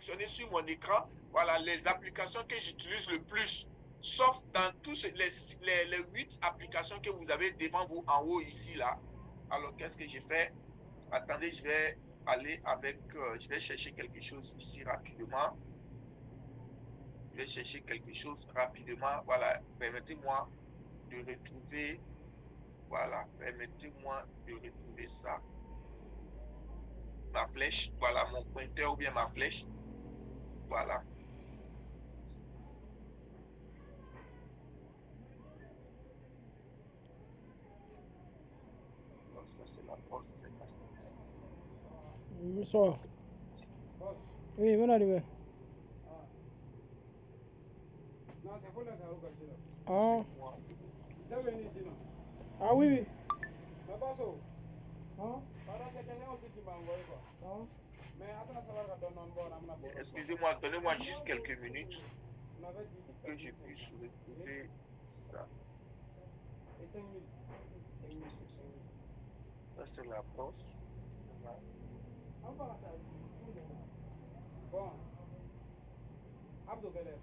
sélectionner sur mon écran, voilà, les applications que j'utilise le plus, sauf dans tous les 8 applications que vous avez devant vous en haut ici, là. Alors, qu'est-ce que j'ai fait? Attendez, je vais aller avec, je vais chercher quelque chose ici rapidement. Je vais chercher quelque chose rapidement. Voilà, permettez-moi de retrouver, voilà, permettez-moi de retrouver ça. Ma flèche, voilà, mon pointeur ou bien ma flèche. Voilà. Donc, ça, c'est la poste, c'est pas ça. Bonsoir. Oui, bon arrivé. Non, c'est pour la carotte. Ah, Moi, Jamais ici, non. ah oui, oui. Mais pas ça. Ah, Pendant cette année aussi, tu m'as envoyé quoi. ah. Mais attends, ça va donner un bon amna pour excusez-moi, donnez-moi juste quelques minutes On avait dit pour que je puisse retrouver ça. Et 5 000. Est-ce que c'est ça? Ça, c'est la poste. Voilà. Bon. Abdo quel est?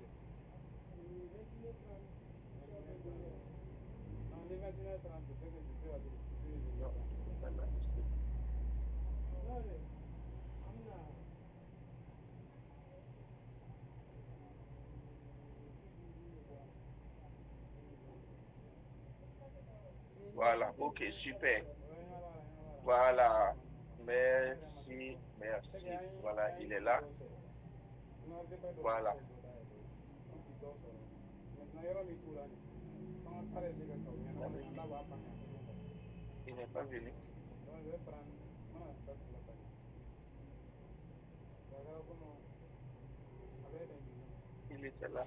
Non, les 29 30, c'est que je peux aller. Non, c'est pas là. Voilà, ok, super. Voilà, merci, merci. Voilà, il est là. Voilà. Il n'est pas venu. Il était là.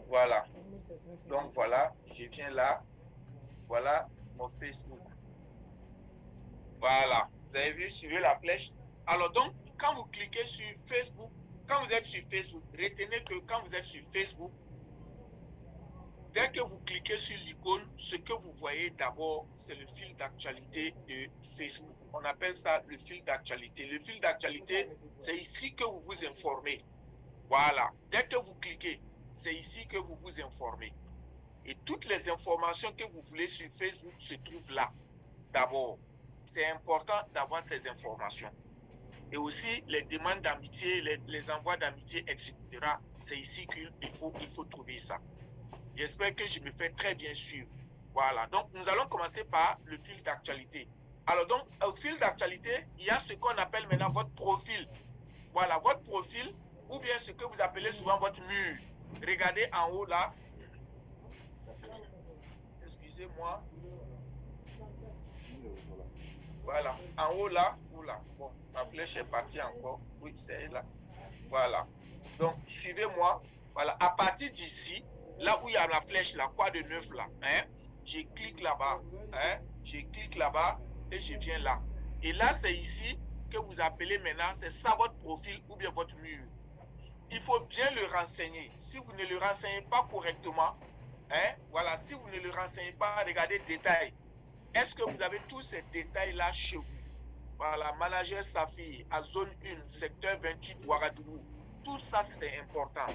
Voilà. Donc voilà, je viens là. Voilà mon Facebook. Voilà. Vous avez vu, suivez la flèche. Alors donc, quand vous cliquez sur Facebook, quand vous êtes sur Facebook, retenez que quand vous êtes sur Facebook, dès que vous cliquez sur l'icône, ce que vous voyez d'abord, c'est le fil d'actualité de Facebook. On appelle ça le fil d'actualité. Le fil d'actualité, c'est ici que vous vous informez. Voilà. Dès que vous cliquez, c'est ici que vous vous informez. Et toutes les informations que vous voulez sur Facebook se trouvent là. D'abord, c'est important d'avoir ces informations. Et aussi, les demandes d'amitié, les envois d'amitié, etc. C'est ici qu'il faut trouver ça. J'espère que je me fais très bien suivre. Voilà. Donc, nous allons commencer par le fil d'actualité. Alors, donc, au fil d'actualité, il y a ce qu'on appelle maintenant votre profil. Voilà, votre profil, ou bien ce que vous appelez souvent votre mur. Regardez en haut là. Excusez-moi. Voilà, en haut là, oula, bon, ma flèche est partie encore. Oui, c'est là. Voilà. Donc, suivez-moi. Voilà, à partir d'ici, là où il y a la flèche, là, quoi de neuf là, hein, je clique là-bas, hein, je clique là-bas et je viens là. Et là, c'est ici que vous appelez maintenant, c'est ça votre profil ou bien votre mur. Il faut bien le renseigner. Si vous ne le renseignez pas correctement, hein, voilà, si vous ne le renseignez pas, regardez détails. Est-ce que vous avez tous ces détails-là chez vous? Voilà, manager Safi à zone 1, secteur 28, Ouagadougou. Tout ça, c'est important.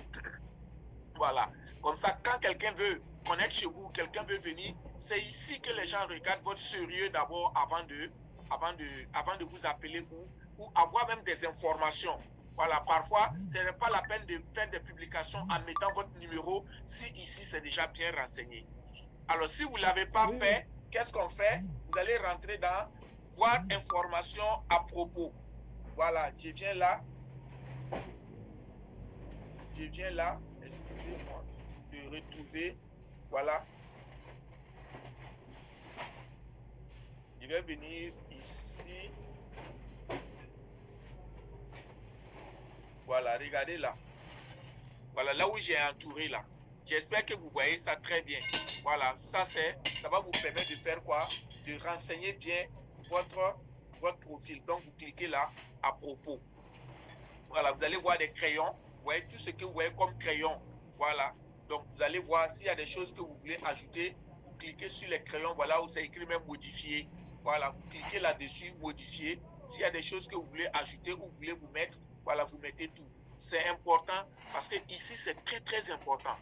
Voilà. Comme ça, quand quelqu'un veut connaître chez vous, quelqu'un veut venir, c'est ici que les gens regardent votre sérieux d'abord avant de vous appeler ou avoir même des informations. Voilà, parfois, ce n'est pas la peine de faire des publications en mettant votre numéro si ici c'est déjà bien renseigné. Alors, si vous ne l'avez pas fait, qu'est-ce qu'on fait? Vous allez rentrer dans voir information à propos. Voilà, je viens là. Je viens là. Excusez-moi de retrouver. Voilà. Je vais venir ici. Voilà, regardez là. Voilà, là où j'ai entouré là. J'espère que vous voyez ça très bien. Voilà, ça va vous permettre de faire quoi? De renseigner bien votre profil. Donc, vous cliquez là, à propos. Voilà, vous allez voir des crayons. Vous voyez tout ce que vous voyez comme crayon. Voilà. Donc, vous allez voir s'il y a des choses que vous voulez ajouter. Vous cliquez sur les crayons, voilà où c'est écrit même modifier. Voilà, vous cliquez là-dessus, modifier. S'il y a des choses que vous voulez ajouter ou vous voulez vous mettre, voilà, vous mettez tout. C'est important parce que ici, c'est très, très important.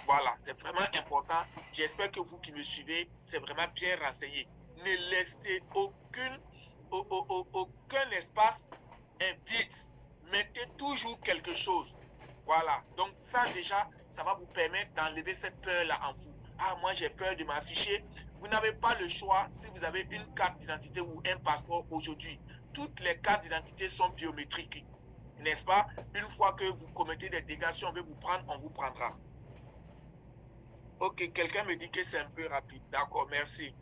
Voilà, c'est vraiment important. J'espère que vous qui me suivez, c'est vraiment bien renseigné. Ne laissez aucun espace vide. Mettez toujours quelque chose. Voilà, donc ça déjà, ça va vous permettre d'enlever cette peur-là en vous. Ah, moi j'ai peur de m'afficher. Vous n'avez pas le choix si vous avez une carte d'identité ou un passeport aujourd'hui. Toutes les cartes d'identité sont biométriques, n'est-ce pas? Une fois que vous commettez des dégâts, si on veut vous prendre, on vous prendra. Ok, quelqu'un me dit que c'est un peu rapide. D'accord, merci.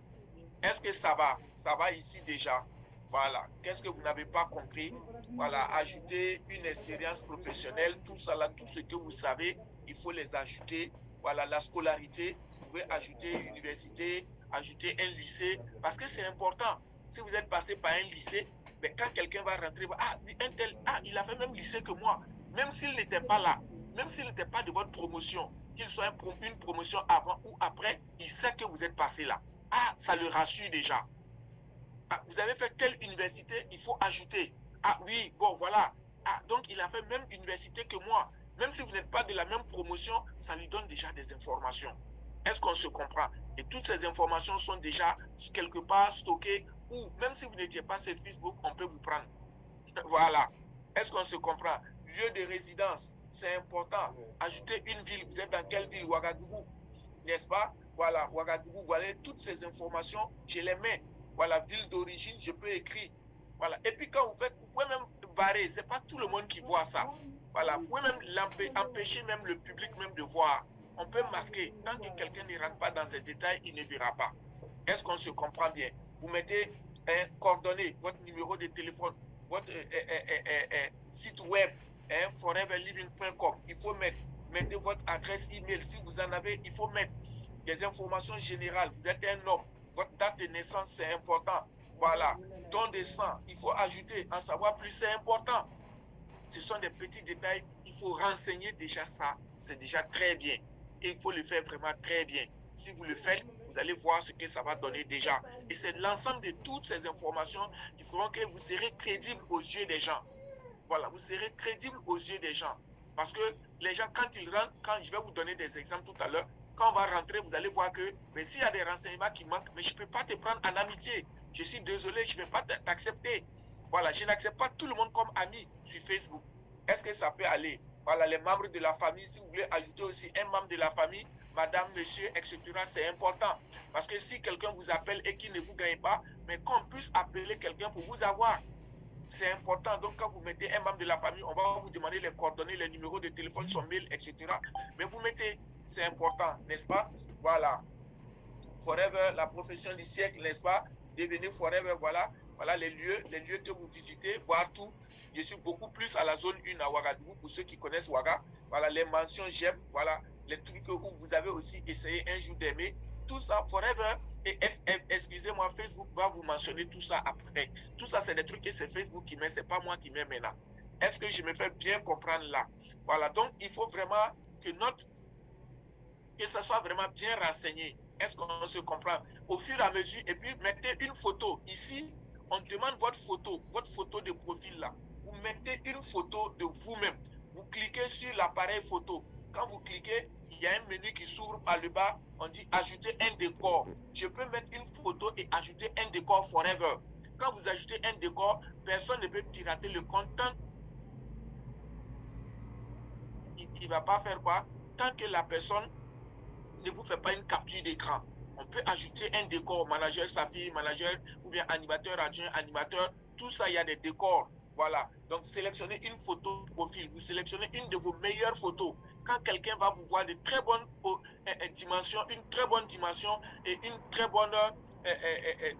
Est-ce que ça va? Ça va ici déjà. Voilà. Qu'est-ce que vous n'avez pas compris? Voilà, ajouter une expérience professionnelle, tout ça là, tout ce que vous savez, il faut les ajouter. Voilà, la scolarité, vous pouvez ajouter une université, ajouter un lycée, parce que c'est important. Si vous êtes passé par un lycée, mais quand quelqu'un va rentrer, ah, un tel, ah, il a fait même lycée que moi, même s'il n'était pas là, même s'il n'était pas de votre promotion, qu'il soit une promotion avant ou après, il sait que vous êtes passé là. Ah, ça le rassure déjà. Ah, vous avez fait telle université, il faut ajouter. Ah oui, bon, voilà. Ah, donc il a fait même université que moi. Même si vous n'êtes pas de la même promotion, ça lui donne déjà des informations. Est-ce qu'on se comprend? Et toutes ces informations sont déjà quelque part stockées, ou même si vous n'étiez pas sur Facebook, on peut vous prendre. Voilà. Est-ce qu'on se comprend? Lieu de résidence, c'est important. Ajoutez une ville. Vous êtes dans quelle ville? Ouagadougou, n'est-ce pas? Voilà, Ouagadougou, voilà, toutes ces informations, je les mets. Voilà, ville d'origine, je peux écrire. Voilà. Et puis quand vous faites, vous pouvez même barrer. C'est pas tout le monde qui voit ça. Voilà. Vous pouvez même empêcher même le public même de voir. On peut masquer. Tant que quelqu'un ne rentre pas dans ces détails, il ne verra pas. Est-ce qu'on se comprend bien? Vous mettez un coordonnées, votre numéro de téléphone, votre site web, foreverliving.com. Il faut mettez votre adresse email. Si vous en avez, il faut mettre des informations générales. Vous êtes un homme, votre date de naissance, c'est important. Voilà. Don de sang, il faut ajouter. En savoir plus, c'est important. Ce sont des petits détails. Il faut renseigner déjà ça. C'est déjà très bien. Et il faut le faire vraiment très bien. Si vous le faites, vous allez voir ce que ça va donner déjà. Et c'est l'ensemble de toutes ces informations qui feront que vous serez crédible aux yeux des gens. Voilà, vous serez crédible aux yeux des gens. Parce que les gens, quand ils rentrent, quand je vais vous donner des exemples tout à l'heure, quand on va rentrer, vous allez voir que, mais s'il y a des renseignements qui manquent, mais je ne peux pas te prendre en amitié. Je suis désolé, je ne vais pas t'accepter. Voilà, je n'accepte pas tout le monde comme ami sur Facebook. Est-ce que ça peut aller? Voilà, les membres de la famille, si vous voulez ajouter aussi un membre de la famille, madame, monsieur, etc., c'est important. Parce que si quelqu'un vous appelle et qu'il ne vous gagne pas, mais qu'on puisse appeler quelqu'un pour vous avoir. C'est important. Donc, quand vous mettez un membre de la famille, on va vous demander les coordonnées, les numéros de téléphone, son mail, etc. Mais vous mettez, c'est important, n'est-ce pas? Voilà. Forever, la profession du siècle, n'est-ce pas? Devenez forever, voilà. Voilà les lieux que vous visitez, voir tout. Je suis beaucoup plus à la zone 1 à Ouagadougou, pour ceux qui connaissent Ouaga. Voilà, les mentions j'aime, voilà, les trucs où vous avez aussi essayé un jour d'aimer. Tout ça, forever. Et excusez-moi, Facebook va vous mentionner tout ça après. Tout ça, c'est des trucs que c'est Facebook qui met, c'est pas moi qui mets maintenant. Est-ce que je me fais bien comprendre là? Voilà, donc il faut vraiment que ça soit vraiment bien renseigné. Est-ce qu'on se comprend? Au fur et à mesure, et puis mettez une photo. Ici, on demande votre photo de profil là. Vous mettez une photo de vous-même. Vous cliquez sur l'appareil photo. Quand vous cliquez, il y a un menu qui s'ouvre par le bas. On dit ajouter un décor. Je peux mettre une photo et ajouter un décor forever. Quand vous ajoutez un décor, personne ne peut pirater le content. Il ne va pas faire quoi? Tant que la personne ne vous fait pas une capture d'écran. On peut ajouter un décor, manager sa fille, manager ou bien animateur adjoint, animateur. Tout ça, il y a des décors. Voilà. Donc, sélectionnez une photo de profil. Vous sélectionnez une de vos meilleures photos. Quand quelqu'un va vous voir de très bonnes dimensions, une très bonne dimension et une très bonne,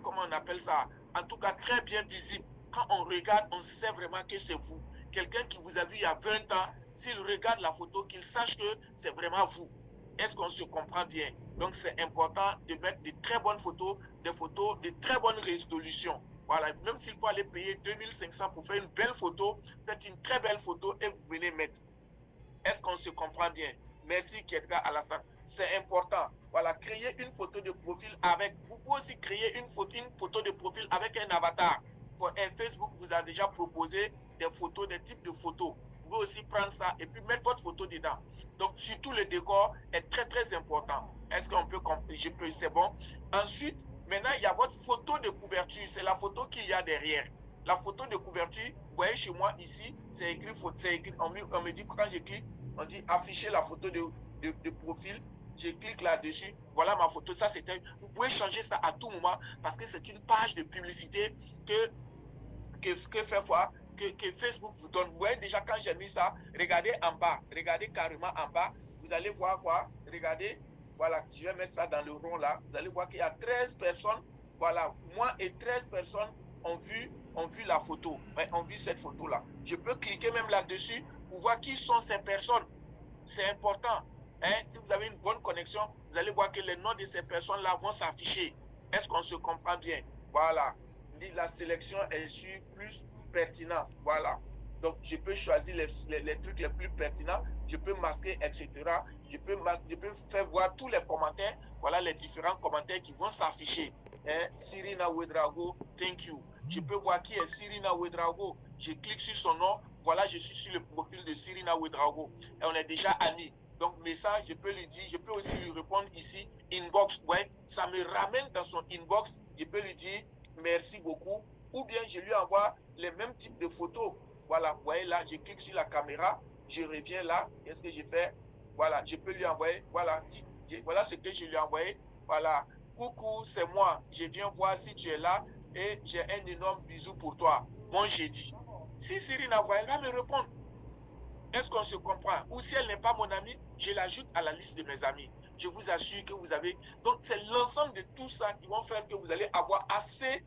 comment on appelle ça? En tout cas, très bien visible. Quand on regarde, on sait vraiment que c'est vous. Quelqu'un qui vous a vu il y a 20 ans, s'il regarde la photo, qu'il sache que c'est vraiment vous. Est-ce qu'on se comprend bien? Donc, c'est important de mettre de très bonnes photos, des photos de très bonne résolution. Voilà, même s'il faut aller payer 2500 pour faire une belle photo, faites une très belle photo et vous venez mettre. Est-ce qu'on se comprend bien? Merci, Kedga Alassane. C'est important. Voilà, créer une photo de profil avec. Vous pouvez aussi créer une photo de profil avec un avatar. Facebook vous a déjà proposé des photos, des types de photos. Vous pouvez aussi prendre ça et puis mettre votre photo dedans. Donc, surtout le décor est très, très important. Est-ce qu'on peut, c'est bon. Ensuite, maintenant, il y a votre photo de couverture. C'est la photo qu'il y a derrière. La photo de couverture, vous voyez chez moi ici, c'est écrit, on me dit, quand je clique, on dit afficher la photo de profil. Je clique là-dessus. Voilà ma photo. Ça, c'était. Vous pouvez changer ça à tout moment parce que c'est une page de publicité que Facebook vous donne. Vous voyez déjà quand j'ai mis ça, regardez en bas, regardez carrément en bas, vous allez voir quoi, regardez, voilà, je vais mettre ça dans le rond là, vous allez voir qu'il y a 13 personnes, voilà, moi et 13 personnes ont vu la photo, ont vu cette photo là. Je peux cliquer même là-dessus pour voir qui sont ces personnes. C'est important. Hein? Si vous avez une bonne connexion, vous allez voir que les noms de ces personnes là vont s'afficher. Est-ce qu'on se comprend bien? Voilà. La sélection est sur plus pertinent. Voilà. Donc, je peux choisir les trucs les plus pertinents. Je peux masquer, etc. Je peux faire voir tous les commentaires. Voilà les différents commentaires qui vont s'afficher. Hein? Sirina Ouedraogo, thank you. Je peux voir qui est Sirina Ouedraogo. Je clique sur son nom. Voilà, je suis sur le profil de Sirina Ouedraogo. Et on est déjà amis. Donc, message, je peux lui dire, je peux aussi lui répondre ici, inbox. Ouais, ça me ramène dans son inbox. Je peux lui dire merci beaucoup. Ou bien je lui envoie les mêmes types de photos. Voilà, vous voyez là, je clique sur la caméra, je reviens là. Qu'est-ce que je fais? Voilà, je peux lui envoyer. Voilà, voilà ce que je lui ai envoyé. Voilà, coucou, c'est moi. Je viens voir si tu es là et j'ai un énorme bisou pour toi. Bon jeudi. Si Cyrina voit, elle va me répondre. Est-ce qu'on se comprend? Ou si elle n'est pas mon amie, je l'ajoute à la liste de mes amis. Je vous assure que vous avez... Donc, c'est l'ensemble de tout ça qui vont faire que vous allez avoir assez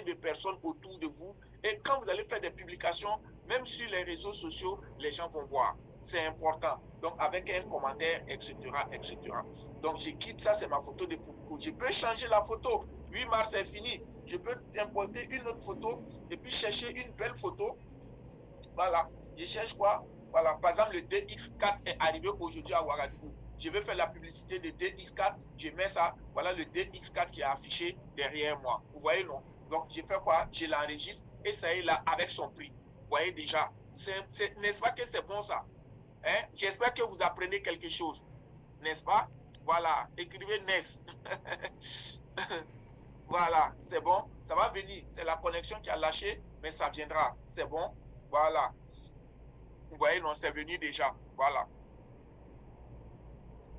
de personnes autour de vous. Et quand vous allez faire des publications, même sur les réseaux sociaux, les gens vont voir. C'est important. Donc, avec un commentaire, etc., etc. Donc, je quitte ça, c'est ma photo de coucou. Je peux changer la photo. 8 mars est fini. Je peux importer une autre photo et puis chercher une belle photo. Voilà. Je cherche quoi? Voilà. Par exemple, le DX4 est arrivé aujourd'hui à Ouagadougou. Je vais faire la publicité de DX4. Je mets ça. Voilà le DX4 qui est affiché derrière moi. Vous voyez, non? Donc, je fais quoi? Je l'enregistre et ça est là avec son prix. Vous voyez déjà. N'est-ce pas que c'est bon ça? Hein? J'espère que vous apprenez quelque chose. N'est-ce pas? Voilà. Écrivez NES. Voilà. C'est bon. Ça va venir. C'est la connexion qui a lâché, mais ça viendra. C'est bon. Voilà. Vous voyez, non, c'est venu déjà. Voilà.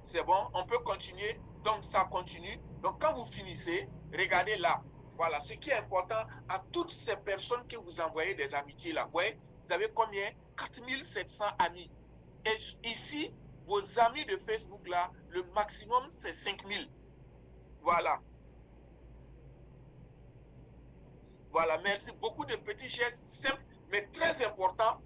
C'est bon, on peut continuer. Donc, ça continue. Donc, quand vous finissez, regardez là. Voilà, ce qui est important à toutes ces personnes que vous envoyez des amitiés là. Vous voyez, vous avez combien? 4700 amis. Et ici, vos amis de Facebook là, le maximum, c'est 5000. Voilà. Voilà, merci. Beaucoup de petits gestes simples, mais très importants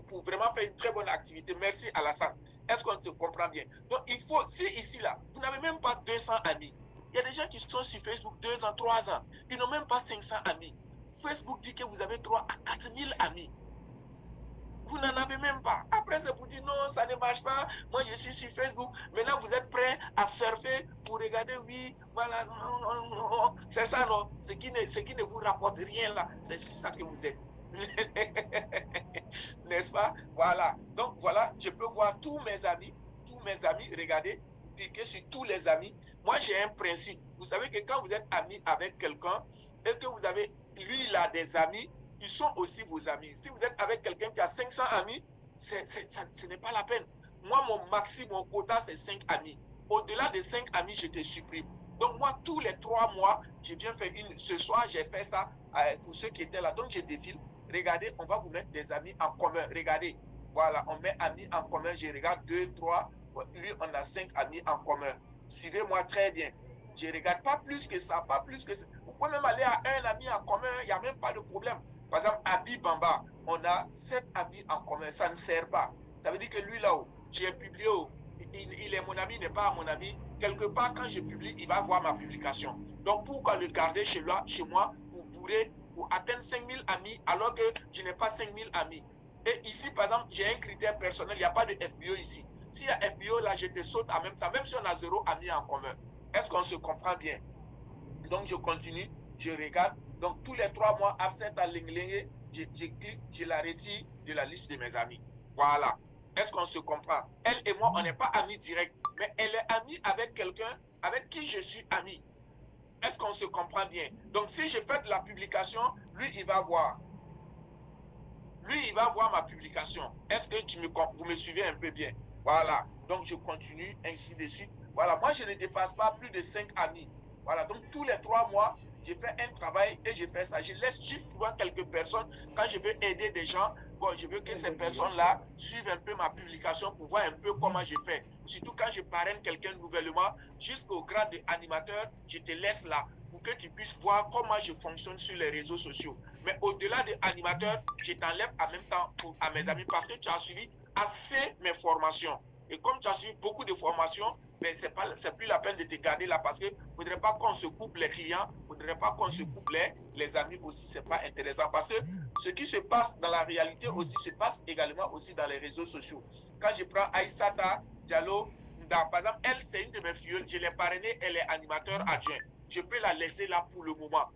pour vraiment faire une très bonne activité. Merci Alassane. Est-ce qu'on se comprend bien? Donc, il faut, si ici, là, vous n'avez même pas 200 amis. Il y a des gens qui sont sur Facebook 2 ans, 3 ans. Ils n'ont même pas 500 amis. Facebook dit que vous avez 3 à 4000 amis. Vous n'en avez même pas. Après, c'est pour dire non, ça ne marche pas. Moi, je suis sur Facebook. Maintenant, vous êtes prêts à surfer pour regarder, oui, voilà. C'est ça, non? Ce qui ne vous rapporte rien là, c'est sur ça que vous êtes. N'est-ce pas? Voilà. Donc, voilà, je peux voir tous mes amis, regardez, cliquez sur tous les amis. Moi, j'ai un principe. Vous savez que quand vous êtes ami avec quelqu'un et que vous avez, lui, il a des amis, ils sont aussi vos amis. Si vous êtes avec quelqu'un qui a 500 amis, ce n'est pas la peine. Moi, mon quota, c'est 5 amis. Au-delà de 5 amis, je te supprime. Donc, moi, tous les 3 mois, je viens faire ce soir, j'ai fait ça pour ceux qui étaient là. Donc, je défile. Regardez, on va vous mettre des amis en commun. Regardez, voilà, on met amis en commun. Je regarde 2, 3. Lui, on a 5 amis en commun. Suivez-moi très bien. Je ne regarde pas plus que ça, pas plus que ça. Vous pouvez même aller à un ami en commun, il n'y a même pas de problème. Par exemple, Abi Bamba, on a 7 amis en commun, ça ne sert pas. Ça veut dire que lui, là-haut, j'ai publié, il est mon ami, il n'est pas mon ami. Quelque part, quand je publie, il va voir ma publication. Donc, pourquoi le garder chez moi, pour atteindre 5000 amis, alors que je n'ai pas 5000 amis. Et ici, par exemple, j'ai un critère personnel, il n'y a pas de FBO ici. S'il y a FBO, là, je te saute en même temps, même si on a 0 amis en commun. Est-ce qu'on se comprend bien? Donc, je continue, je regarde. Donc, tous les 3 mois, absent à Linglingue, je clique, je la retire de la liste de mes amis. Voilà. Est-ce qu'on se comprend? Elle et moi, on n'est pas amis directs, mais elle est amie avec quelqu'un avec qui je suis ami. Est-ce qu'on se comprend bien? Donc, si je fais de la publication, lui, il va voir. Lui, il va voir ma publication. Est-ce que vous me suivez un peu bien? Voilà. Donc, je continue, ainsi de suite. Voilà. Moi, je ne dépasse pas plus de 5 amis. Voilà. Donc, tous les 3 mois, je fais un travail et je fais ça. Je laisse souvent quelques personnes. Quand je veux aider des gens, bon, je veux que ces personnes-là suivent un peu ma publication pour voir un peu comment je fais. Surtout quand je parraine quelqu'un nouvellement, jusqu'au grade d'animateur, je te laisse là pour que tu puisses voir comment je fonctionne sur les réseaux sociaux. Mais au-delà de animateur, je t'enlève en même temps à mes amis parce que tu as suivi assez mes formations. Et comme tu as suivi beaucoup de formations, mais c'est plus la peine de te garder là parce qu'il ne faudrait pas qu'on se coupe les clients, il ne faudrait pas qu'on se coupe les amis aussi, ce n'est pas intéressant. Parce que ce qui se passe dans la réalité aussi se passe également aussi dans les réseaux sociaux. Quand je prends Aïssata Diallo, par exemple, elle, c'est une de mes filles, je l'ai parrainée, elle est animateur adjoint. Je peux la laisser là pour le moment,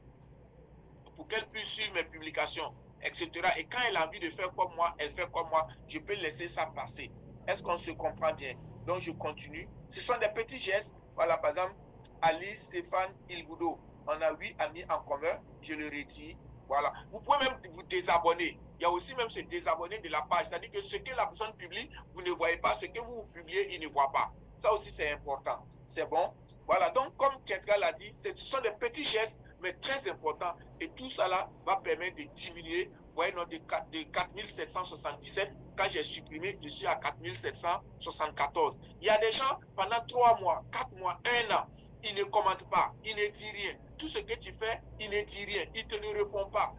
pour qu'elle puisse suivre mes publications, etc. Et quand elle a envie de faire comme moi, elle fait comme moi, je peux laisser ça passer. Est-ce qu'on se comprend bien? Donc, je continue. Ce sont des petits gestes. Voilà, par exemple, Alice, Stéphane, Ilboudo. On a 8 amis en commun. Je le retire. Voilà. Vous pouvez même vous désabonner. Il y a aussi même se désabonner de la page. C'est-à-dire que ce que la personne publie, vous ne voyez pas. Ce que vous publiez, il ne voit pas. Ça aussi, c'est important. C'est bon? Voilà. Donc, comme Kentra l'a dit, ce sont des petits gestes, mais très importants. Et tout ça là va permettre de diminuer. Vous voyez, de 4777, quand j'ai supprimé, je suis à 4774. Il y a des gens, pendant 3 mois, 4 mois, 1 an, ils ne commentent pas, ils ne disent rien. Tout ce que tu fais, ils ne disent rien, ils ne te le répondent pas.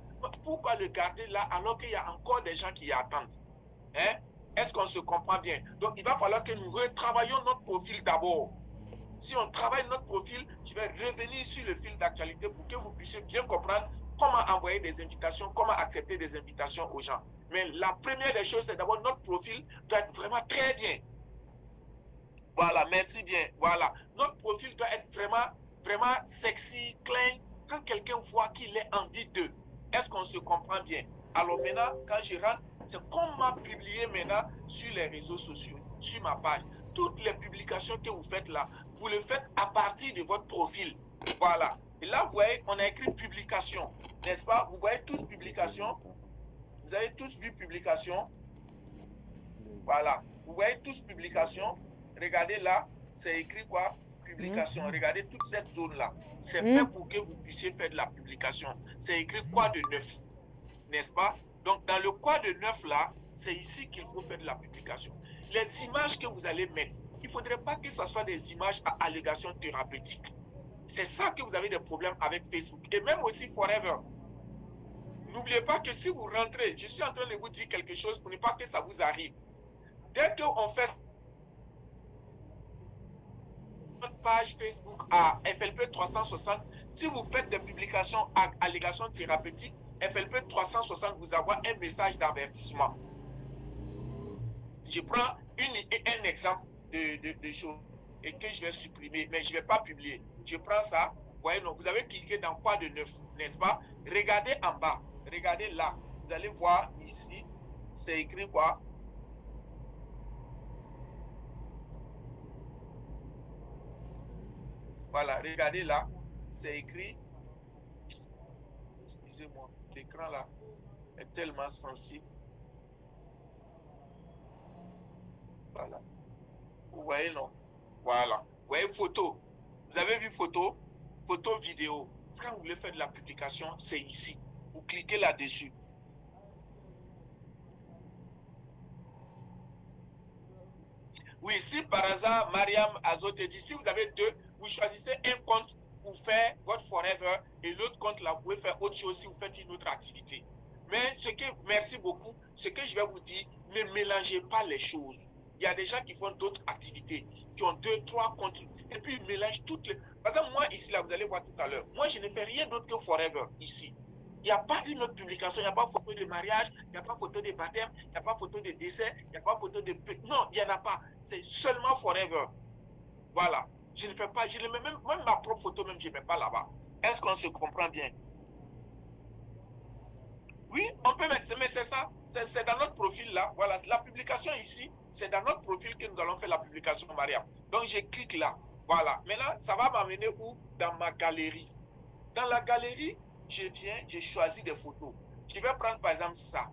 Pourquoi le garder là alors qu'il y a encore des gens qui attendent? Hein? Est-ce qu'on se comprend bien? Donc, il va falloir que nous retravaillions notre profil d'abord. Si on travaille notre profil, je vais revenir sur le fil d'actualité pour que vous puissiez bien comprendre comment envoyer des invitations, comment accepter des invitations aux gens. Mais la première des choses, c'est d'abord notre profil doit être vraiment très bien. Voilà, merci bien. Voilà. Notre profil doit être vraiment sexy, clean. Quand quelqu'un voit qu'il est envie d'eux, est-ce qu'on se comprend bien? Alors maintenant, quand je rentre, c'est qu'on m'a publié maintenant sur les réseaux sociaux, sur ma page. Toutes les publications que vous faites là, vous le faites à partir de votre profil. Voilà. Et là, vous voyez, on a écrit publication, n'est-ce pas? Vous voyez tous publication. Vous avez tous vu publication. Voilà. Vous voyez tous publication. Regardez là, c'est écrit quoi? Publication. Regardez toute cette zone-là. C'est fait pour que vous puissiez faire de la publication. C'est écrit quoi de neuf? N'est-ce pas? Donc, dans le quoi de neuf là, c'est ici qu'il faut faire de la publication. Les images que vous allez mettre, il ne faudrait pas que ce soit des images à allégation thérapeutique. C'est ça que vous avez des problèmes avec Facebook. Et même aussi Forever. N'oubliez pas que si vous rentrez, je suis en train de vous dire quelque chose pour ne pas que ça vous arrive. Dès qu'on fait notre page Facebook à FLP 360, si vous faites des publications à allégation thérapeutique, FLP 360 vous envoie un message d'avertissement. Je prends un exemple de choses et que je vais supprimer, mais je ne vais pas publier. Je prends ça, voyez, non, vous avez cliqué dans quoi de neuf, n'est-ce pas? Regardez en bas, regardez là, vous allez voir ici, c'est écrit quoi? Voilà, regardez là, c'est écrit, excusez-moi, l'écran là est tellement sensible. Voilà. Vous voyez, non? Voilà. Vous voyez, photo. Vous avez vu photo? Photo, vidéo. Quand vous voulez faire de la publication, c'est ici. Vous cliquez là-dessus. Oui, si par hasard, Mariam Azote dit, si vous avez deux, vous choisissez un compte pour faire votre Forever et l'autre compte là, vous pouvez faire autre chose si vous faites une autre activité. Mais merci beaucoup, ce que je vais vous dire, ne mélangez pas les choses. Il y a des gens qui font d'autres activités, qui ont 2, 3 comptes, et puis ils mélangent toutes les... Par exemple, moi ici, là, vous allez voir tout à l'heure, moi je ne fais rien d'autre que Forever ici. Il n'y a pas une autre publication, il n'y a pas photo de mariage, il n'y a pas photo de baptême, il n'y a pas photo de décès, il n'y a pas photo de... Non, il n'y en a pas. C'est seulement Forever. Voilà. Je ne fais pas, je ne mets même ma propre photo, même je ne mets pas là-bas. Est-ce qu'on se comprend bien? Oui, on peut mettre, mais c'est ça, c'est dans notre profil là. Voilà, la publication ici, c'est dans notre profil que nous allons faire la publication, Mariam. Donc, je clique là. Voilà. Maintenant, ça va m'amener où? Dans ma galerie. Dans la galerie, je viens, je choisis des photos. Je vais prendre par exemple ça.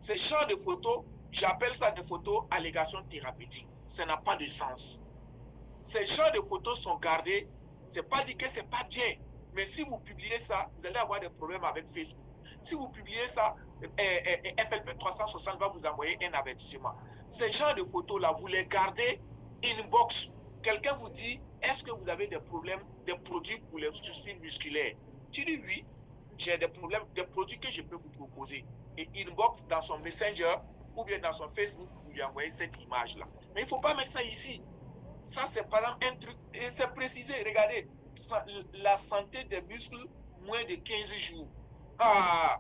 Ce genre de photos, j'appelle ça des photos allégations thérapeutiques. Ça n'a pas de sens. Ces genres de photos sont gardées. C'est pas dit que c'est pas bien. Mais si vous publiez ça, vous allez avoir des problèmes avec Facebook. Si vous publiez ça, FLP 360 va vous envoyer un avertissement. Ces genres de photos-là, vous les gardez inbox. Quelqu'un vous dit, est-ce que vous avez des problèmes, des produits pour les soucis musculaires? Tu dis oui, j'ai des problèmes, des produits que je peux vous proposer. Et inbox dans son Messenger ou bien dans son Facebook, vous lui envoyez cette image-là. Mais il ne faut pas mettre ça ici. Ça, c'est par exemple un truc, et c'est précisé, regardez, la santé des muscles, moins de 15 jours. Ah,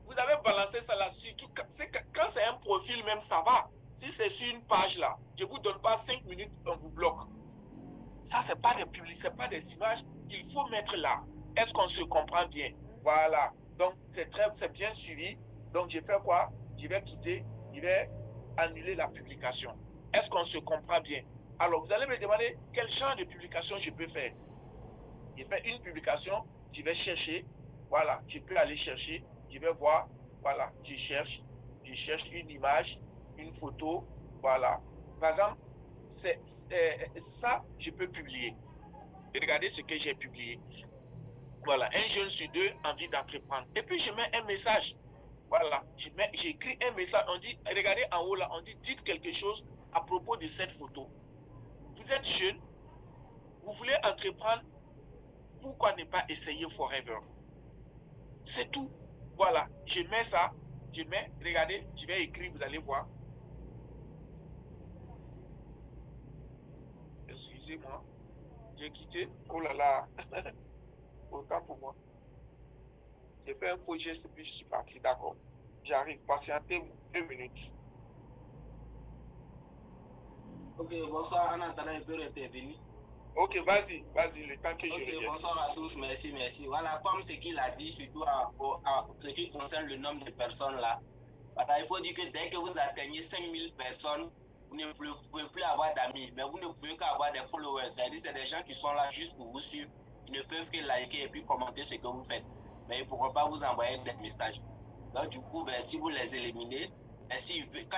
vous avez balancé ça là, surtout quand c'est un profil même, ça va. Si c'est sur une page là, je ne vous donne pas 5 minutes, on vous bloque. Ça, ce n'est pas des publics, ce n'est pas des images qu'il faut mettre là. Est-ce qu'on se comprend bien? Voilà. Donc, c'est bien suivi. Donc, je fais quoi? Je vais quitter, je vais annuler la publication. Est-ce qu'on se comprend bien? Alors, vous allez me demander quel genre de publication je peux faire. Je fais une publication, je vais chercher. Voilà, je peux aller chercher, je vais voir. Voilà, je cherche une image, une photo. Voilà. Par exemple, ça, je peux publier. Regardez ce que j'ai publié. Voilà, un jeune sur deux, envie d'entreprendre. Et puis, je mets un message. Voilà, j'écris un message. On dit, regardez en haut là, on dit, dites quelque chose à propos de cette photo. Vous êtes jeune, vous voulez entreprendre, pourquoi ne pas essayer forever? C'est tout. Voilà, je mets ça, regardez, je vais écrire, vous allez voir. Excusez-moi, j'ai quitté. Oh là là, autant pour moi. J'ai fait un faux geste et puis je suis parti, d'accord. J'arrive, patientez 2 minutes. Ok, bonsoir, en attendant, il peut intervenir. Ok, vas-y, le temps que je Ok, revienne. bonsoir à tous, merci. Voilà, comme ce qu'il a dit, surtout ce qui concerne le nombre de personnes là. Voilà, il faut dire que dès que vous atteignez 5000 personnes, vous ne pouvez plus avoir d'amis, mais vous ne pouvez qu'avoir des followers. C'est-à-dire c'est des gens qui sont là juste pour vous suivre. Ils ne peuvent que liker et puis commenter ce que vous faites. Mais ils ne pourront pas vous envoyer des messages. Donc du coup, si vous les éliminez, quand